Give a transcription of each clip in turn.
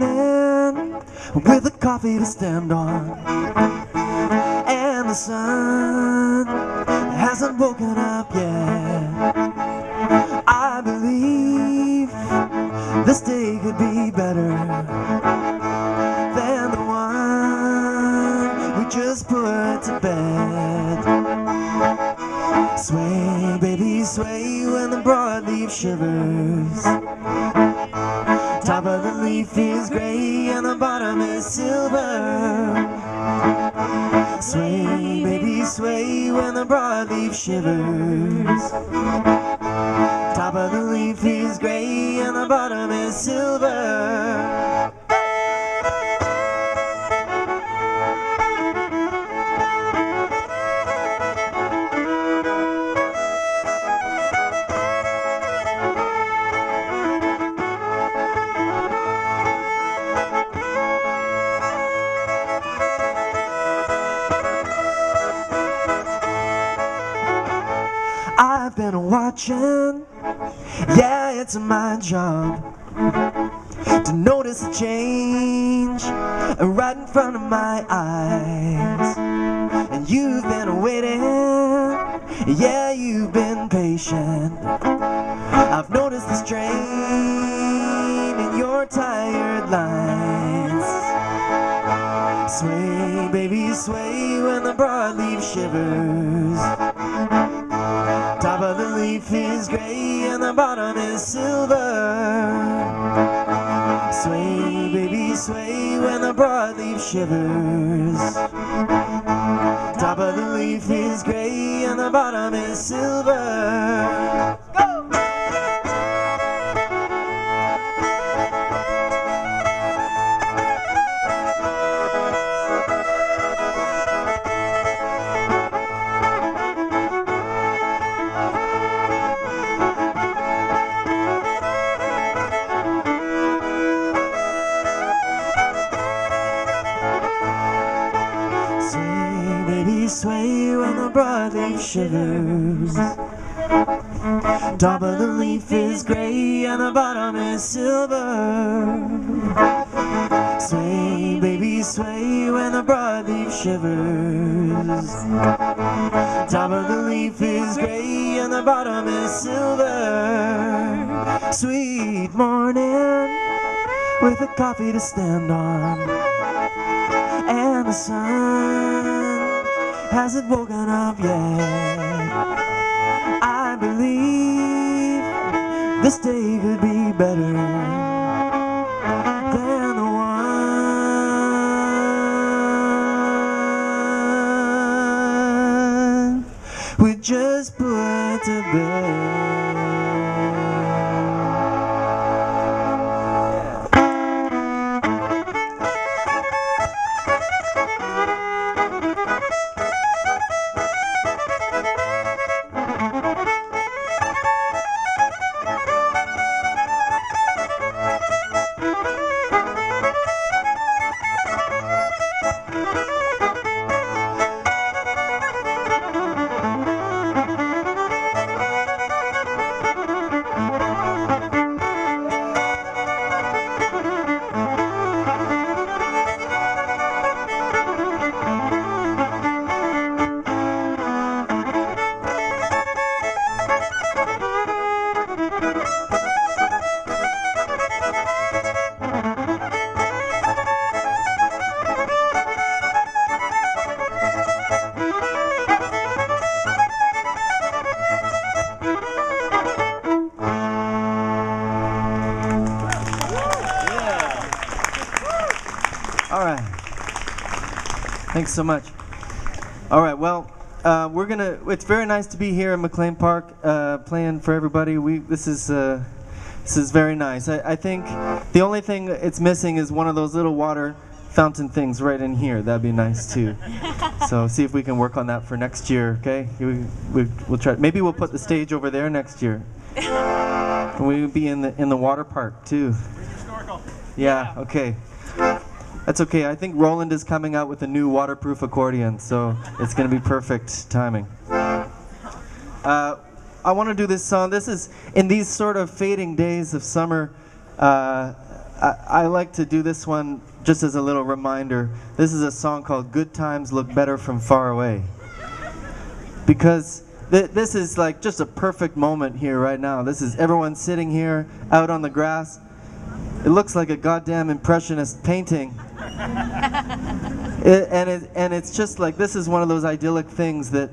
morning with a coffee to stand on, and the sun hasn't woken up yet. I believe this day could be better than the one we just put to bed. Sway, baby, sway when the broadleaf shivers. Top of the leaf is gray and the bottom is silver. Sway, baby, sway when the broadleaf shivers. Top of the leaf is gray and the bottom is silver. I've been watching, yeah, it's my job to notice a change right in front of my eyes. And you've been waiting, yeah, you've been patient. I've noticed the strain in your tired lines. Sway, baby, sway when the broadleaf shivers. Top of the leaf is gray and the bottom is silver. Sway, baby, sway when the broadleaf shivers. Top of the leaf is gray and the bottom is silver. Go! Sway when the broadleaf shivers. Top of the leaf is gray and the bottom is silver. Sway, baby, sway when the broadleaf shivers. Top of the leaf is gray and the bottom is silver. Sweet morning with a coffee to stand on, and the sun hasn't woken up yet. I believe this day could be better than the one we just put to bed. Thanks so much. All right, well, it's very nice to be here in MacLean Park playing for everybody. This is very nice. I think the only thing it's missing is one of those little water fountain things right in here. That'd be nice too. So see if we can work on that for next year, okay? We'll try. Maybe we'll put the stage over there next year. And we'll be in the water park too. Yeah, okay. That's okay. I think Roland is coming out with a new waterproof accordion, so it's going to be perfect timing. I want to do this song. This is, in these sort of fading days of summer, I like to do this one just as a little reminder. This is a song called Good Times Look Better From Far Away. Because this is like just a perfect moment here right now. This is everyone sitting here out on the grass. It looks like a goddamn impressionist painting. And it's just like, this is one of those idyllic things that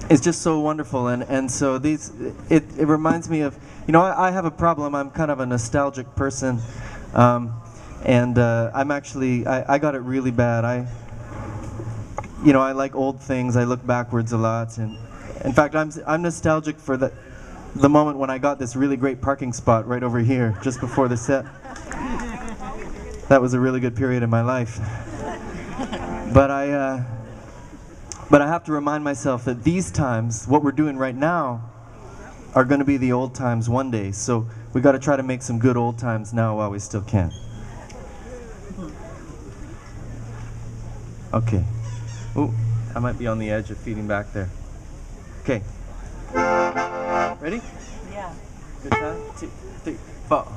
is just so wonderful. And so it reminds me of, you know, I have a problem. I'm kind of a nostalgic person. And I'm actually, I got it really bad. I like old things. I look backwards a lot. And in fact, I'm nostalgic for the moment when I got this really great parking spot right over here, just before the set. That was a really good period in my life. But I have to remind myself that these times, what we're doing right now, are going to be the old times one day. So we got to try to make some good old times now while we still can. Okay. Ooh, I might be on the edge of feeding back there. Okay. Ready? Yeah. Good time. 2, 3, 4.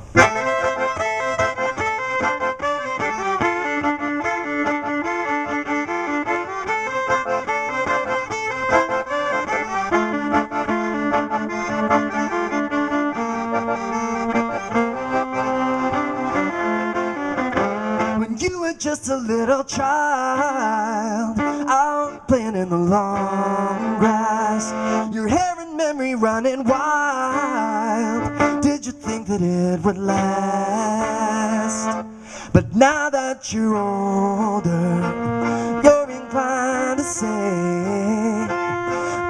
Just a little child out playing in the long grass, your hair and memory running wild. Did you think that it would last? But now that you're older, you're inclined to say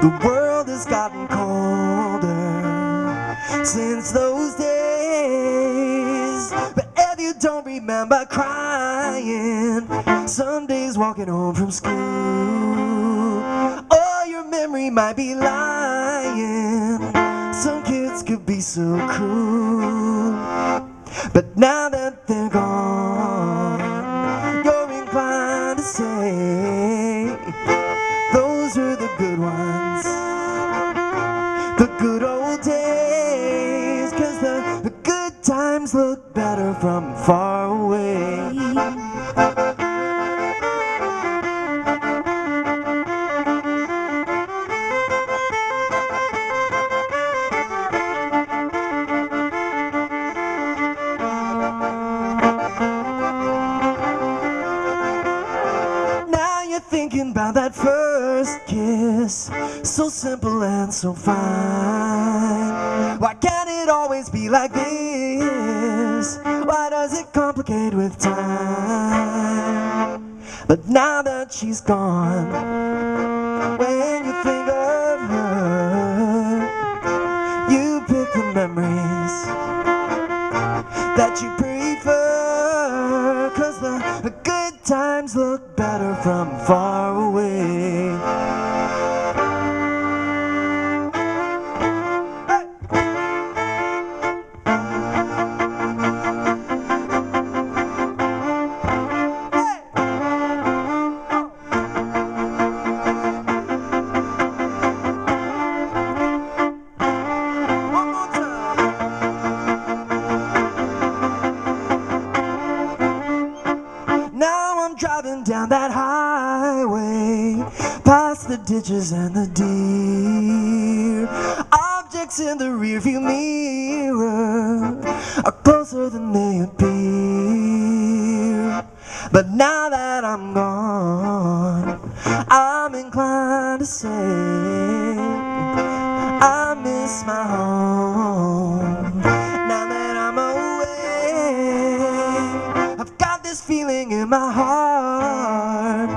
the world has gotten colder since those days. But if you don't remember crying some days walking home from school, oh, your memory might be lying. Some kids could be so cruel, but now that they're gone, you're inclined to say those are the good ones, the good old days, 'cause the good times look better from far away. Thinking about that first kiss, so simple and so fine. Why can't it always be like this? Why does it complicate with time? But now that she's gone, when you think of her, you pick the memories that you prefer, 'cause the good times look better from far away. Driving down that highway, past the ditches and the deer. Objects in the rearview mirror are closer than they appear. But now that I'm gone, I'm inclined to say I miss my home. Now that I'm away, I've got this feeling in my heart,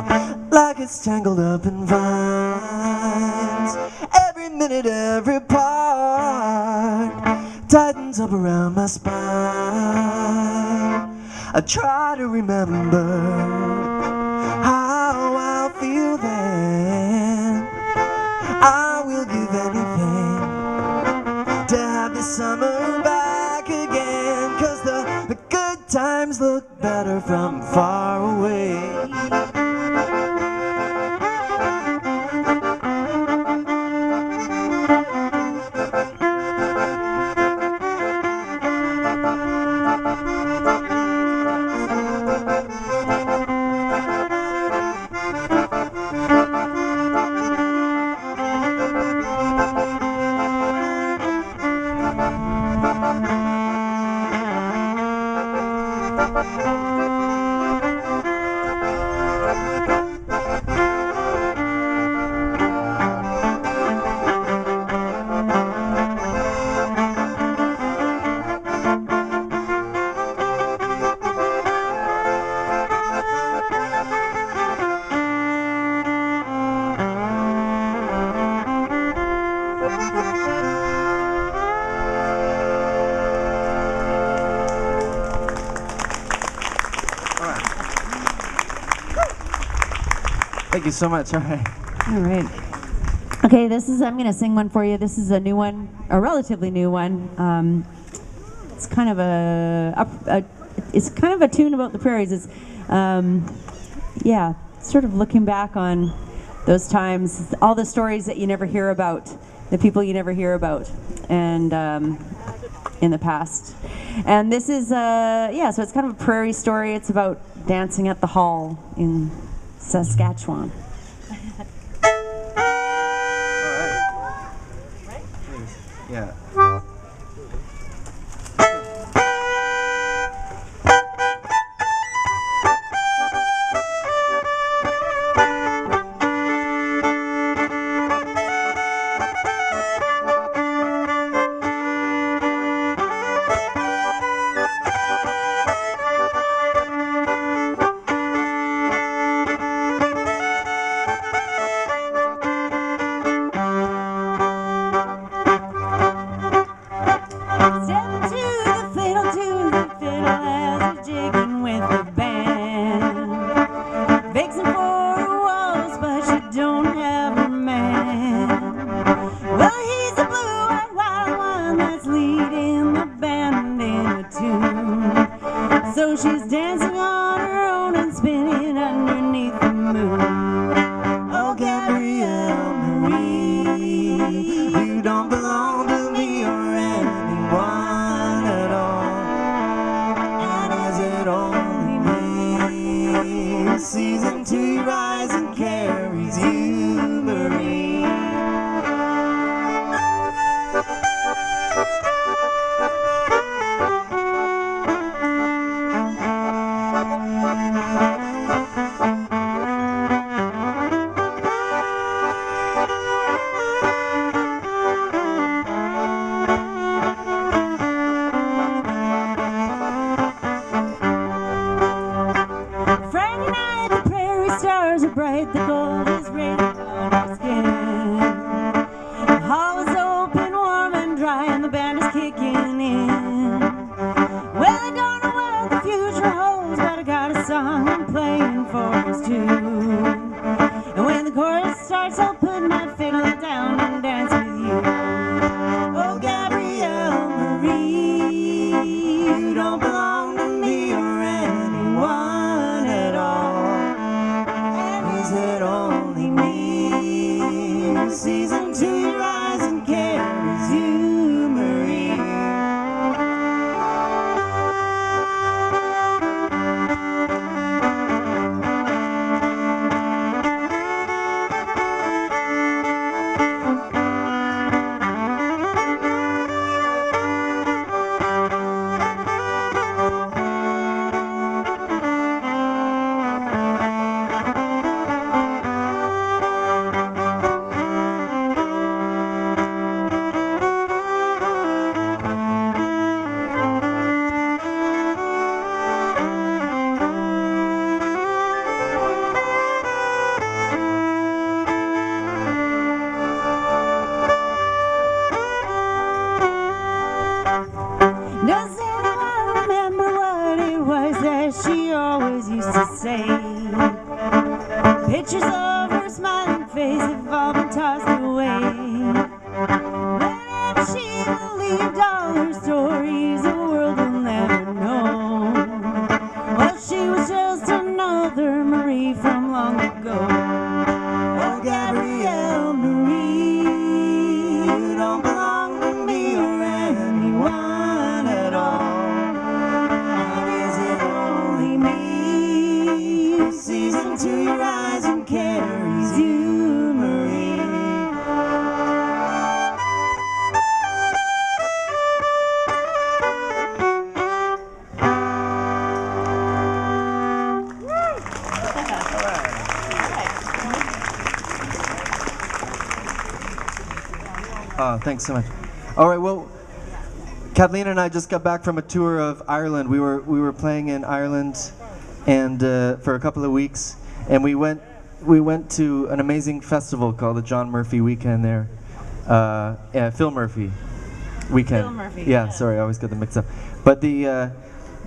like it's tangled up in vines. Every minute, every part tightens up around my spine. I try to remember how I'll feel then. I will give anything to have this summer back again, 'cause the good times look better from far away. Thank you so much. All right. All right. Okay, I'm going to sing one for you. This is a new one, a relatively new one. It's kind of it's kind of a tune about the prairies. It's, yeah, sort of looking back on those times, all the stories that you never hear about, the people you never hear about, and in the past. And this is, yeah, so it's kind of a prairie story. It's about dancing at the hall in Saskatchewan. All right. Please. Yeah. Thanks so much. All right, well, Kathleen and I just got back from a tour of Ireland. We were playing in Ireland, and for a couple of weeks, and we went to an amazing festival called the John Murphy Weekend there. Phil Murphy Weekend. Phil Murphy. Yeah, sorry, I always get them mixed up. But the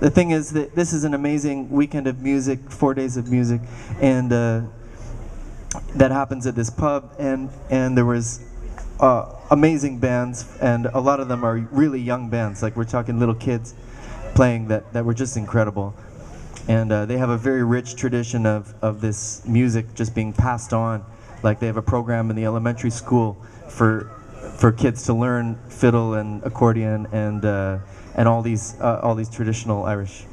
thing is that this is an amazing weekend of music, 4 days of music, and that happens at this pub, and there was amazing bands, and a lot of them are really young bands, like we're talking little kids playing that were just incredible. And they have a very rich tradition of this music just being passed on. Like they have a program in the elementary school for kids to learn fiddle and accordion and all these traditional Irish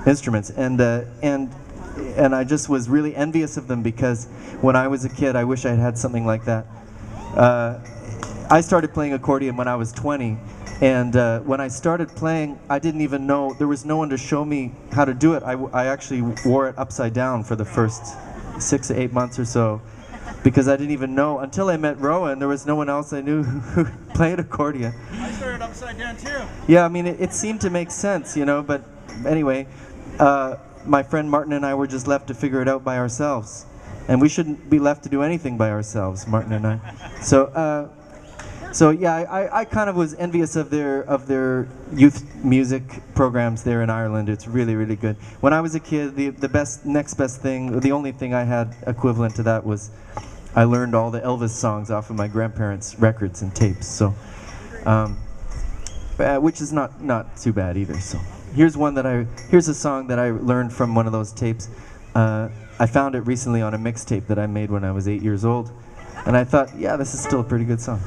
instruments. And I just was really envious of them, because when I was a kid, I wish I had had something like that. I started playing accordion when I was 20, and when I started playing, I didn't even know, there was no one to show me how to do it. I actually wore it upside down for the first 6 to 8 months or so, because I didn't even know, until I met Rowan, there was no one else I knew who played accordion. I started upside down too. Yeah, I mean, it seemed to make sense, you know, but anyway, my friend Martin and I were just left to figure it out by ourselves. And we shouldn't be left to do anything by ourselves, Martin and I. So yeah, I kind of was envious of their youth music programs there in Ireland. It's really, really good. When I was a kid, the next best thing, the only thing I had equivalent to that was I learned all the Elvis songs off of my grandparents' records and tapes. So, which is not too bad either. So here's a song that I learned from one of those tapes. I found it recently on a mixtape that I made when I was 8 years old, and I thought, yeah, this is still a pretty good song.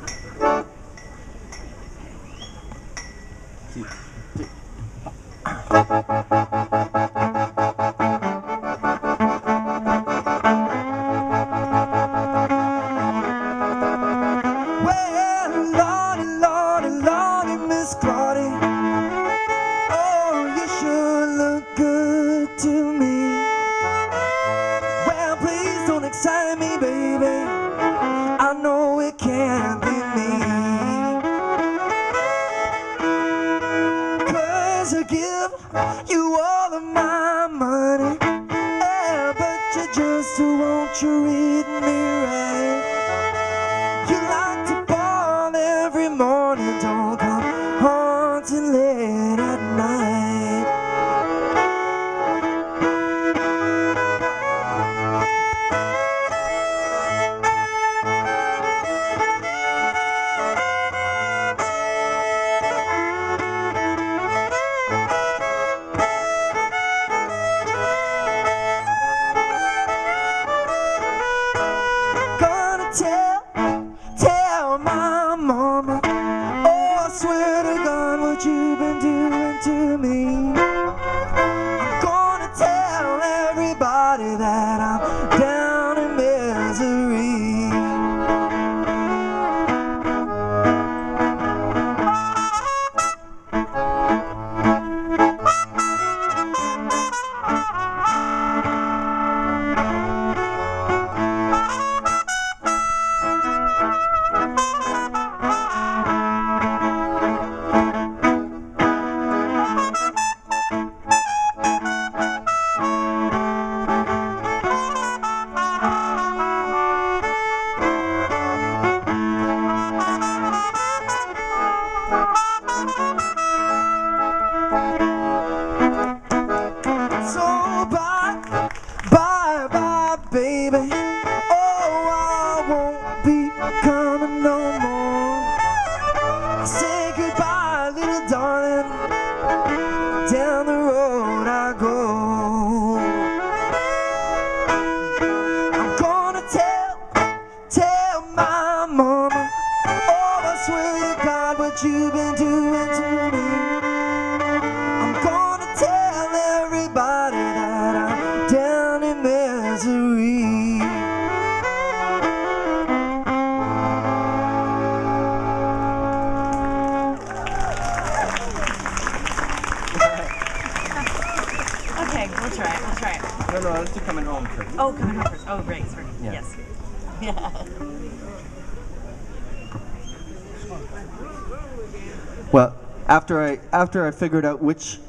Well, after I figured out which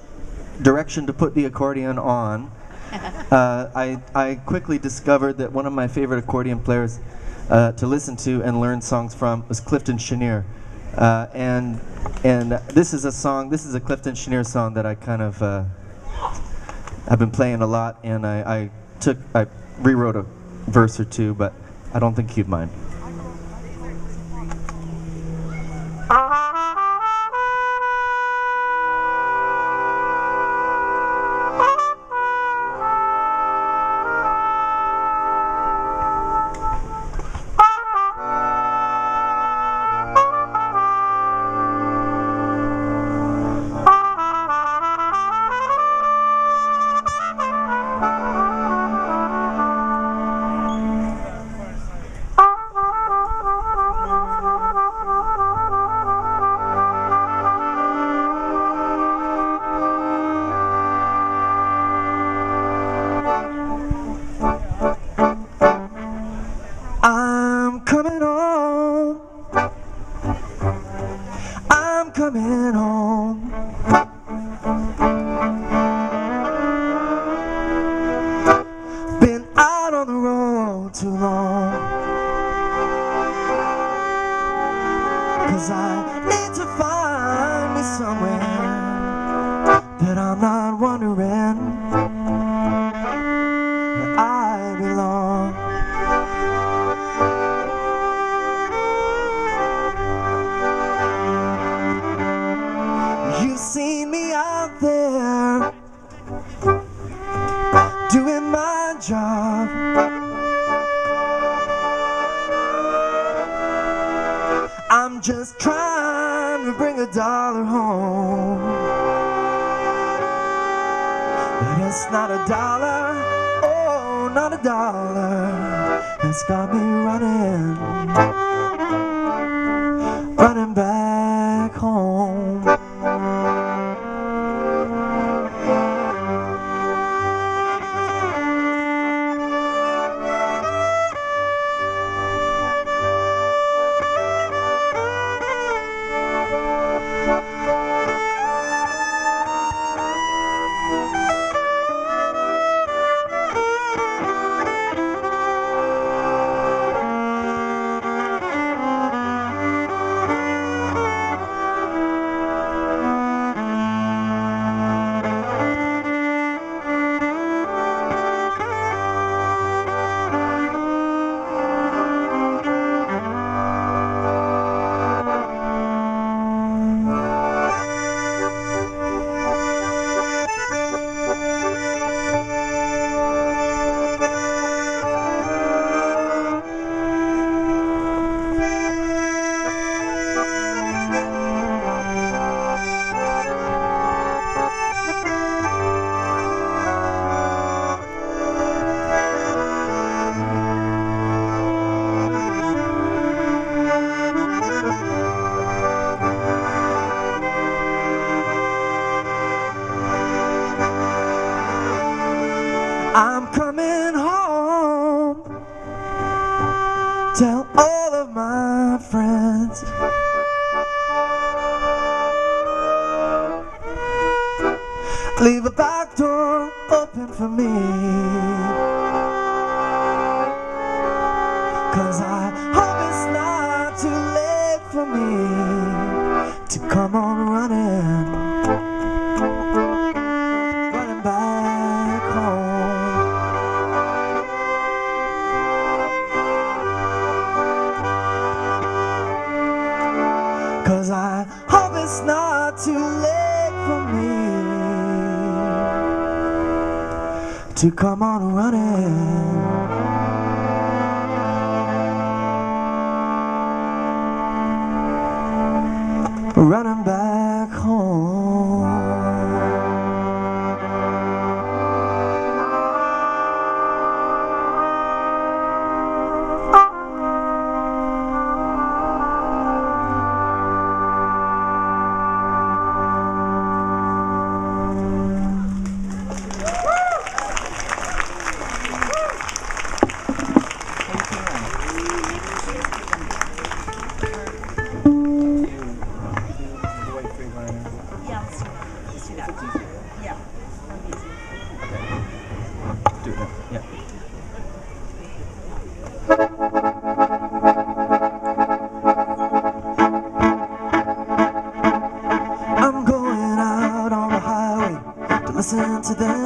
direction to put the accordion on, I quickly discovered that one of my favorite accordion players to listen to and learn songs from was Clifton Chenier, and this is a Clifton Chenier song that I kind of I've been playing a lot, and I rewrote a verse or two, but I don't think you'd mind. Coming home. Been out on the road too long, 'cause I need to find me somewhere that I'm not wondering where I belong. You've seen me out there doing my job. I'm just trying to bring $1 home, but it's not $1, oh, not $1 that's got me running back home. I'm coming home, tell all of my friends. Leave a back door open for me, 'cause I hope it's not too late for me to come on running back home. 'Cause I hope it's not too late for me to come on running back home.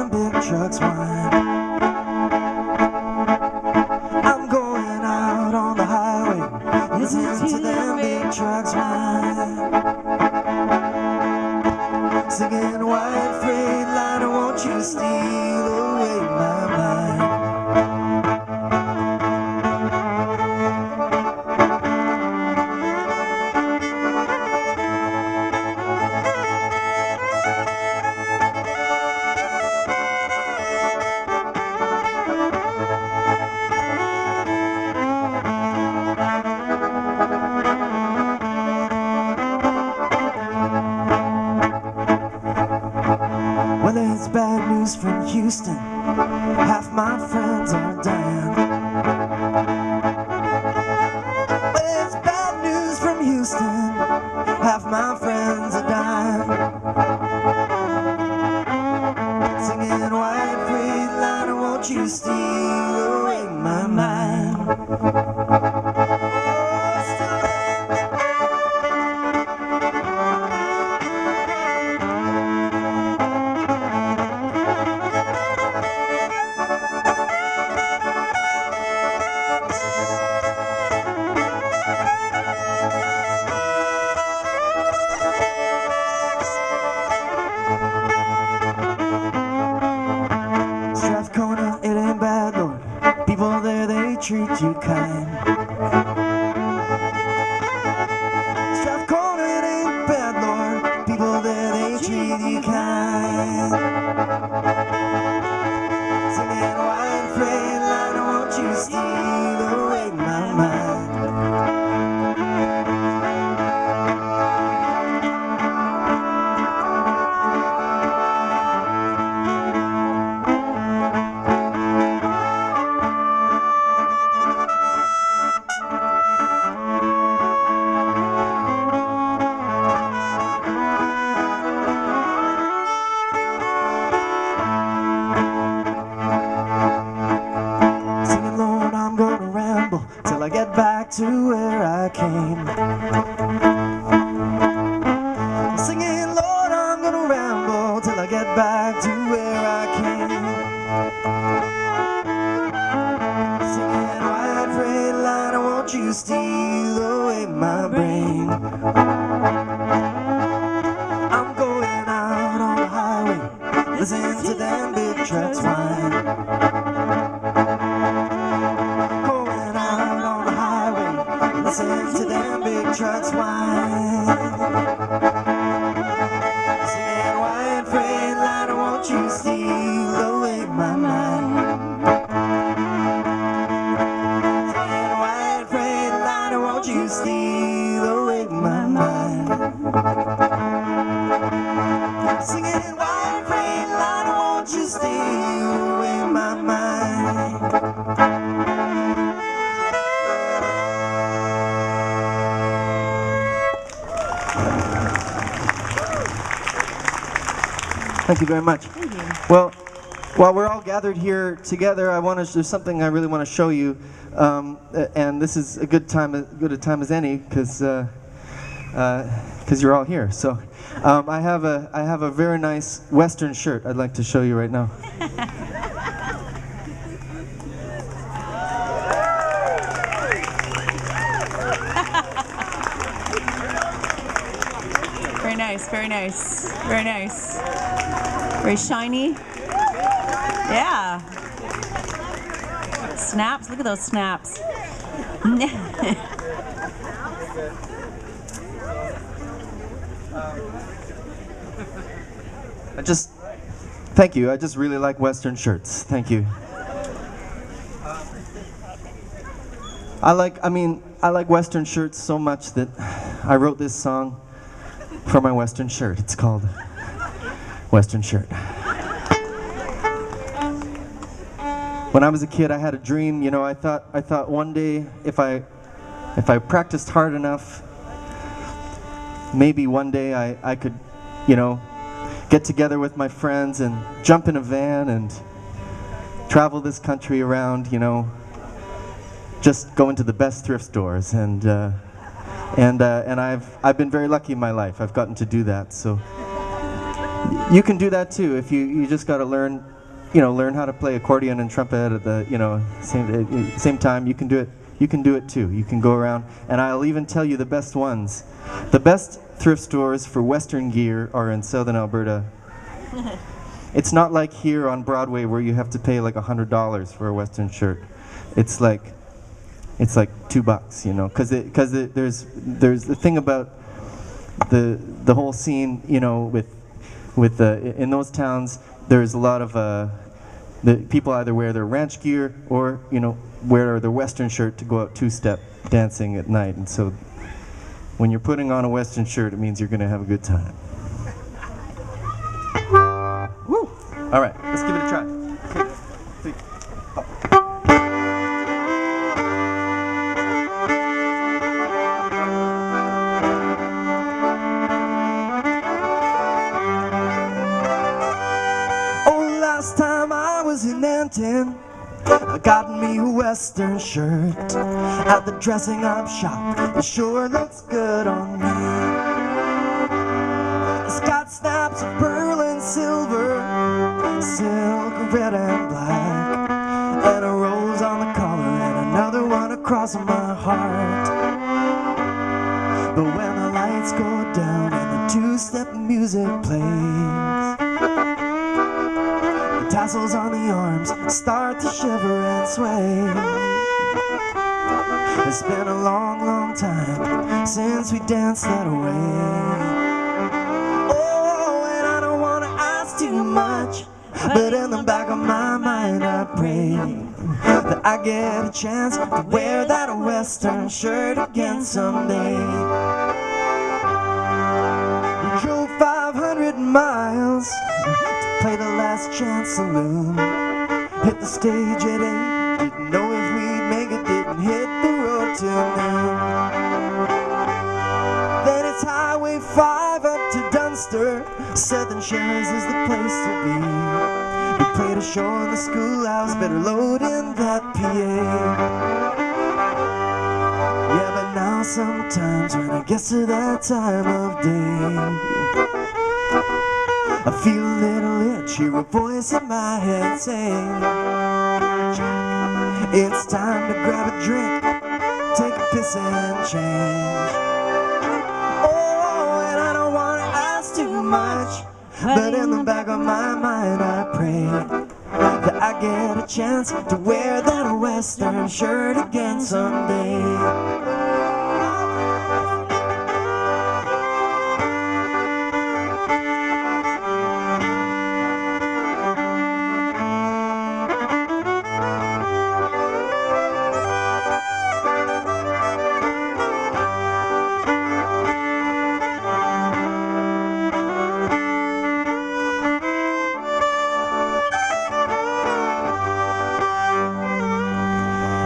them big trucks whine. I'm going out on the highway, listen to them big trucks whine. Singing white freight liner, won't you steal away my mind? It's bad news from Houston, half my friends are dying. Well, it's bad news from Houston, half my friends are dying. Singing white freight liner, won't you steal away my mind? Strathcona, it ain't bad, Lord. People there, they treat you kind. Strathcona, it ain't bad, Lord. People there, they treat you kind. Singing white freight liner, won't you steal away my mind? Till I get back to where I came. Singing, Lord, I'm gonna ramble till I get back to where I came. Singing, white freight liner, won't you steal away my brain? I'm going out on the highway, listen to them big trucks whine. Listen to them big trucks whine. Singing white freight liner, won't you steal away my mind? Singing white freight liner, won't you steal away my mind? Singing white freight liner, won't you steal away my mind? Thank you very much. Thank you. Well, while we're all gathered here together, there's something I really want to show you, and this is a good a time as any, because you're all here. So, I have a very nice Western shirt I'd like to show you right now. Very nice, very nice, very nice. Very shiny. Yeah. Snaps, look at those snaps. Thank you. I just really like Western shirts. Thank you. I like Western shirts so much that I wrote this song for my Western shirt. It's called Western Shirt. When I was a kid, I had a dream. You know, I thought one day if I practiced hard enough, maybe one day I could, you know, get together with my friends and jump in a van and travel this country around, you know, just go into the best thrift stores, and I've been very lucky in my life. I've gotten to do that, so you can do that too if you just got to learn learn how to play accordion and trumpet at the same time. You can do it. You can do it too. You can go around, and I'll even tell you the best ones. The best thrift stores for Western gear are in Southern Alberta. It's not like here on Broadway where you have to pay like $100 for a Western shirt. It's like $2, because there's the thing about the whole scene, with in those towns, there's a lot of the people either wear their ranch gear or wear their Western shirt to go out two-step dancing at night, and so when you're putting on a Western shirt, it means you're going to have a good time. Woo! All right, let's give it a try. 2, 3, up. Oh, last time I was in Anton, I got me a Western shirt at the dressing up shop. It sure looks good on me. It's got snaps of pearl and silver, silk, red and black, and a rose on the collar and another one across my heart. But when the lights go down and the two-step music plays, the tassels on the arms start to shiver and sway. It's been a long, long time since we danced that way. Oh, and I don't want to ask too much, but in the back of my mind I pray that I get a chance to wear that Western shirt again someday. We drove 500 miles to play the Last Chance Saloon. Hit the stage at 8, didn't know if we'd make it, didn't hit the road till noon. Then it's Highway 5 up to Dunster, Southern Sherry's is the place to be. We played a show in the schoolhouse, better load in that PA. Yeah, but now sometimes when it gets to that time of day, I feel a little itch, hear a voice in my head saying, Jack, it's time to grab a drink, take a piss and change. Oh, and I don't want to ask too much, but in the back of my mind I pray that I get a chance to wear that Western shirt again someday.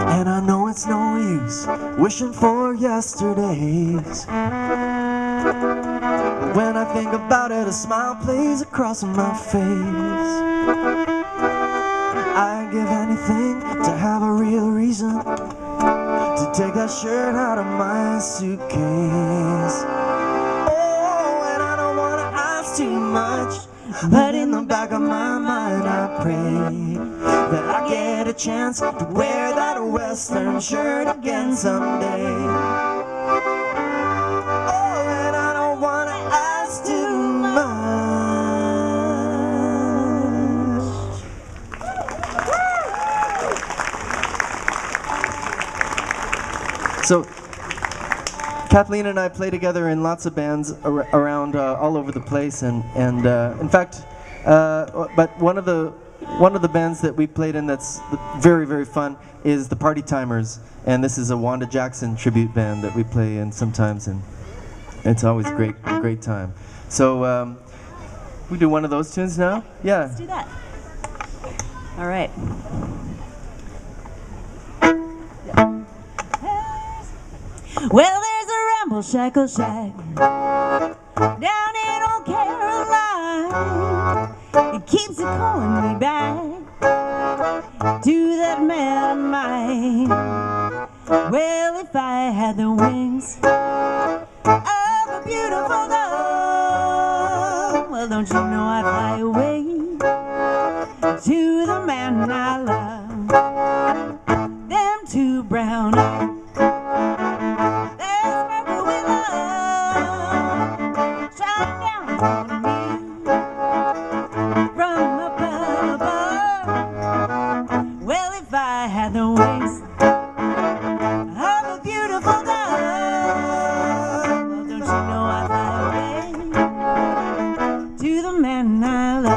And I know it's no use wishing for yesterdays. When I think about it, a smile plays across my face. I'd give anything to have a real reason to take that shirt out of my suitcase. Oh, and I don't want to ask too much, but in the back of my mind I pray that I get a chance to wear that Western shirt again someday. Oh, and I don't want to ask too much. So, Kathleen and I play together in lots of bands around all over the place, and in fact, but one of the bands that we played in that's very, very fun is the Party Timers, and this is a Wanda Jackson tribute band that we play in sometimes, and it's always a great time. So we do one of those tunes now? Yeah. Let's do that. All right. Well, there's a ramble-shackle shack down in old Caroline. It keeps calling me back to that man of mine. Well, if I had the wings of a beautiful dove, well, don't you know I'd fly away to the man I love. Them two brown eyes, they sparkle with love, shine down on me from above. Well, if I had the wings of a beautiful dove, well, don't you know I'd fly away to the man I love.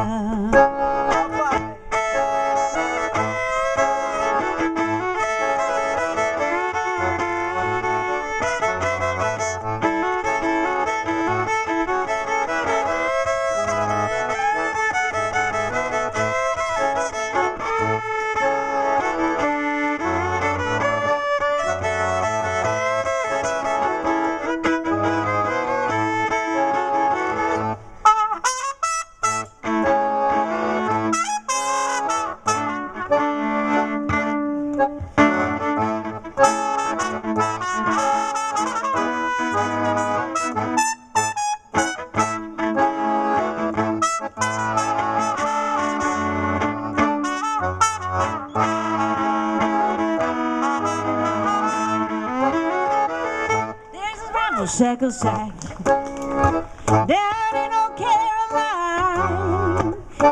Shackle shack down in Old Caroline,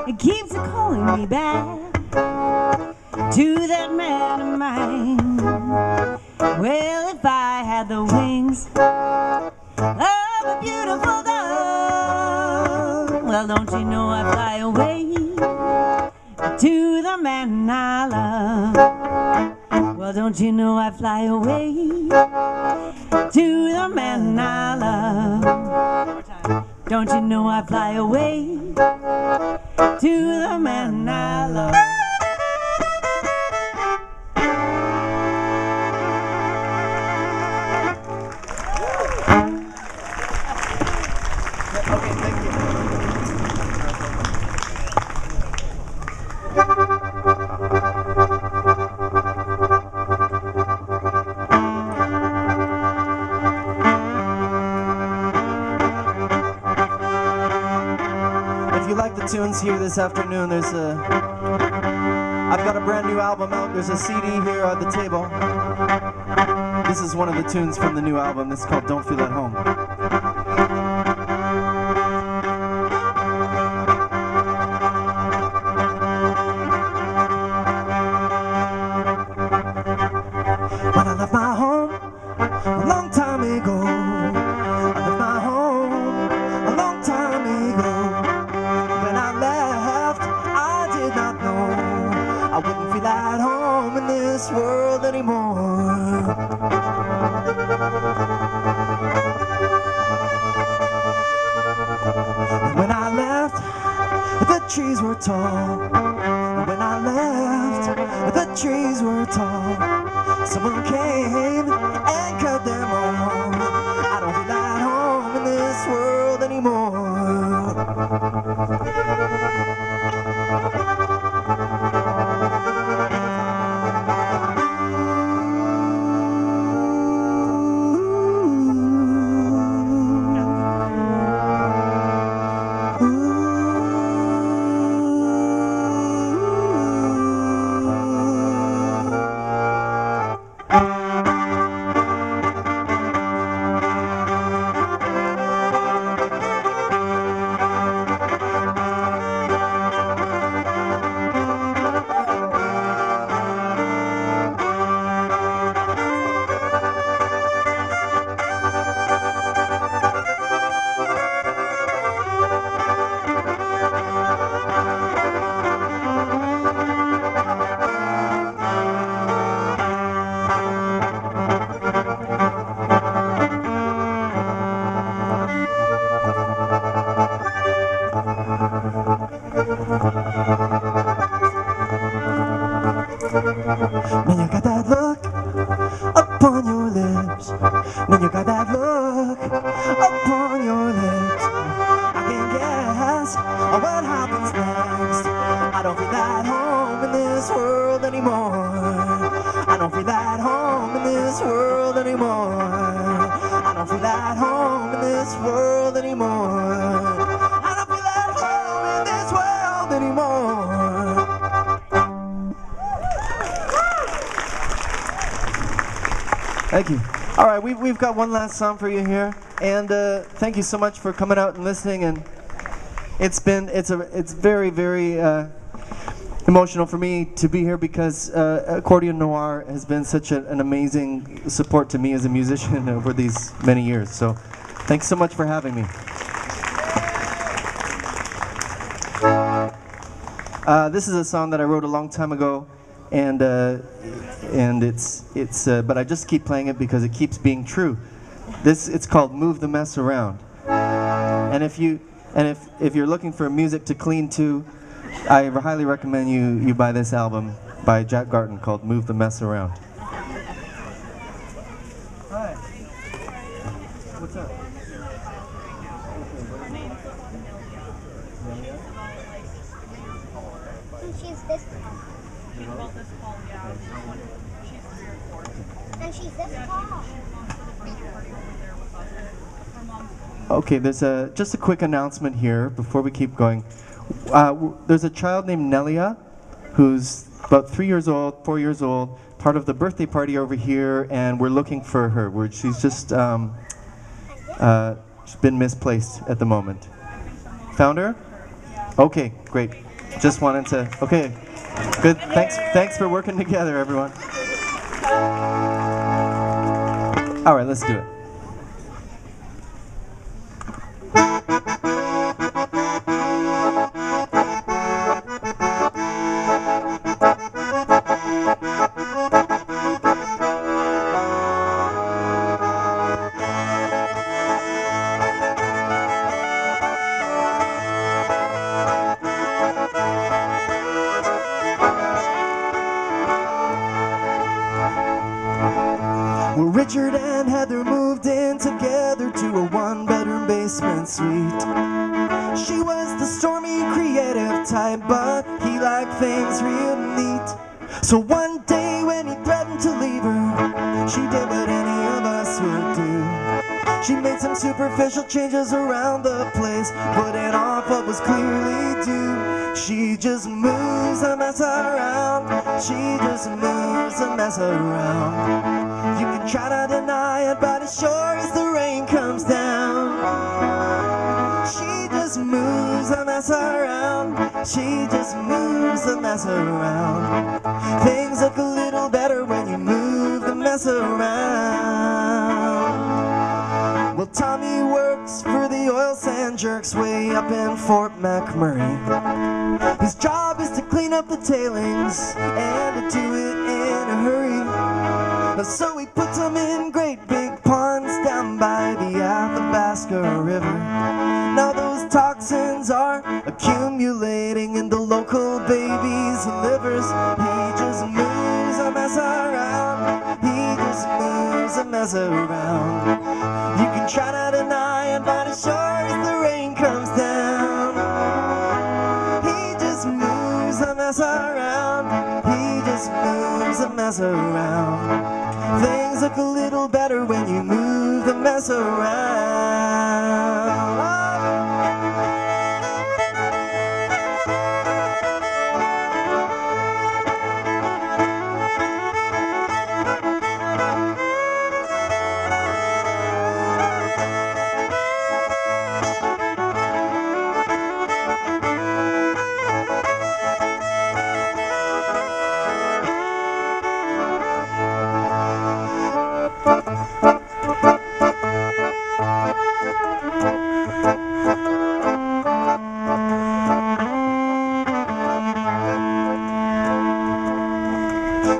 it keeps calling me back to that man of mine. Well, if I had the wings of a beautiful dove, well, don't you know I'd fly away to the man I love. Well, don't you know I'd fly away to the man I love. Don't you know I fly away to the man I love. Okay, thank you. If you like the tunes here this afternoon, I've got a brand new album out. There's a CD here on the table. This is one of the tunes from the new album. It's called Don't Feel at Home. When I left my home a long time ago, I left my home a long time ago. When I left, I did not know I wouldn't feel at home in this world anymore. When I left, the trees were tall. When I left, the trees were tall. Someone came and cut them all. I don't feel at home in this world anymore. When you got that look upon your lips, when you got that look upon your lips, I can guess what happens next. I don't feel at home in this world anymore. I don't feel at home in this world anymore. I don't feel at home in this world anymore. I don't feel at home in this world anymore. Thank you. All right, we've got one last song for you here, and thank you so much for coming out and listening. And it's very emotional for me to be here because Accordion Noir has been such an amazing support to me as a musician over these many years. So, thanks so much for having me. This is a song that I wrote a long time ago, and it's but I just keep playing it because it keeps being true. It's called "Move the Mess Around," and if you're looking for music to clean to, I highly recommend you buy this album by Jack Garton called "Move the Mess Around." Hi. What's up? She's this tall. She's about this tall, yeah. She's 3 or 4. And she's this tall. Okay, there's just a quick announcement here before we keep going. There's a child named Nelia who's about 3 years old, 4 years old, part of the birthday party over here, and we're looking for her. She's just she's been misplaced at the moment. Found her? Okay, great. Just wanted to. Okay, good. Thanks for working together, everyone. All right, let's do it. Well, Richard and Heather moved in together to a one-bedroom basement suite. She was the stormy, creative type, but he liked things real neat. So one day when he threatened to leave her, she did what any of us would do. She made some superficial changes around the place, putting off what was clearly due. She just moves a mess around. She just moves a mess around. You can try to deny it, but as sure as the rain comes down, she just moves a mess around. She just moves a mess around. Things look a little better when you move the mess around. Well, Tommy works for the oil sand jerks way up in Fort McMurray. His job is to clean up the tailings and to do it in a hurry. So he puts them in great big ponds down by the Athabasca River. Now those toxins are accumulating in the local babies' livers. He just moves a mess around. He just moves a mess around. You can try to deny it, but as sure as the rain comes down, he just moves a mess around. He just moves a mess around. Things look a little better when you move the mess around.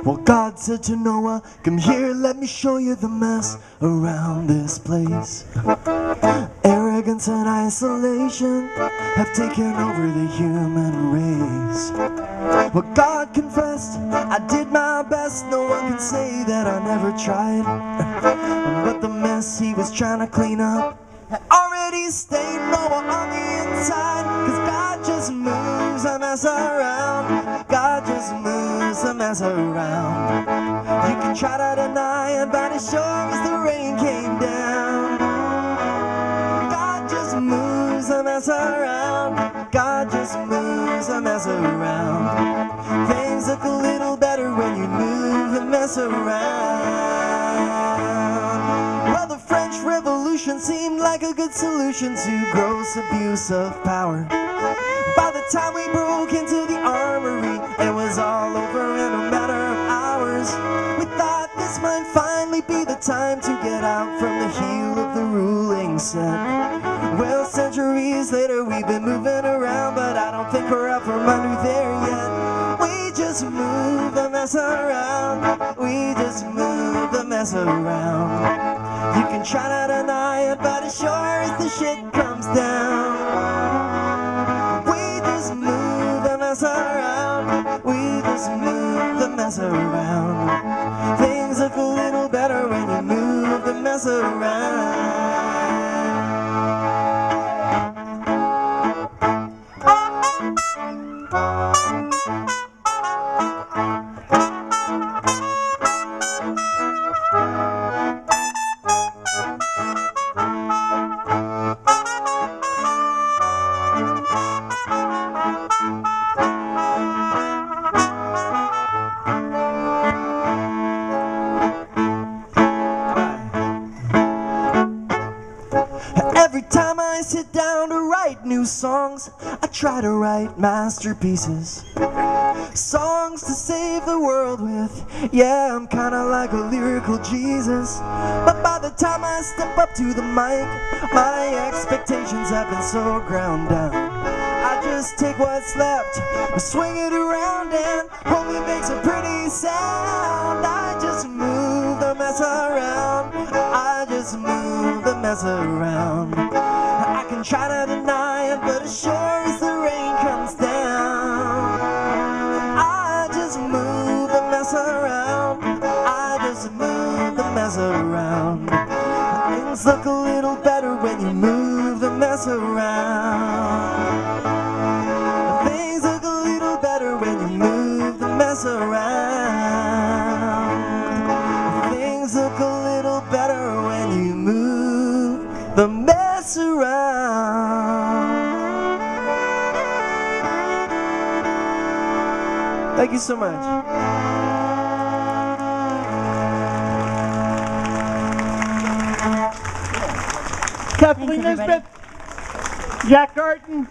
Well, God said to Noah, come here, let me show you the mess around this place. Arrogance and isolation have taken over the human race. Well, God confessed, I did my best. No one can say that I never tried. But the mess he was trying to clean up had already stained Noah on the inside. Cause God just moves a mess around. God just moves a mess around. You can try to deny it, but as sure as the rain came down, God just moves a mess around. God just moves a mess around. Things look a little better when you move the mess around. revolution seemed like a good solution to gross abuse of power. By the time we broke into the armory, it was all over in a matter of hours. We thought this might finally be the time to get out from the heel of the ruling set. Well, centuries later we've been moving around, but I don't think we're out from under there yet. We just move the mess around. We just move the mess around. You can try to deny it, but as sure as the shit comes down, we just move the mess around. We just move the mess around. Things look a little better when you move the mess around. Every time I sit down to write new songs, I try to write masterpieces. Songs to save the world with. Yeah, I'm kinda like a lyrical Jesus. But by the time I step up to the mic, my expectations have been so ground down. I just take what's left, swing it around, and hope it makes a pretty sound. I just move the mess around. I just move the mess around. I can try to deny it, but as sure as the rain comes down, I just move the mess around. I just move the mess around. Things look a little better when you move the mess around. Things look a little better when you move the mess around. Things look a little better when you move the mess around. Thank you so much. Kathleen Thanks, everybody. Nisbet, Jack Garton,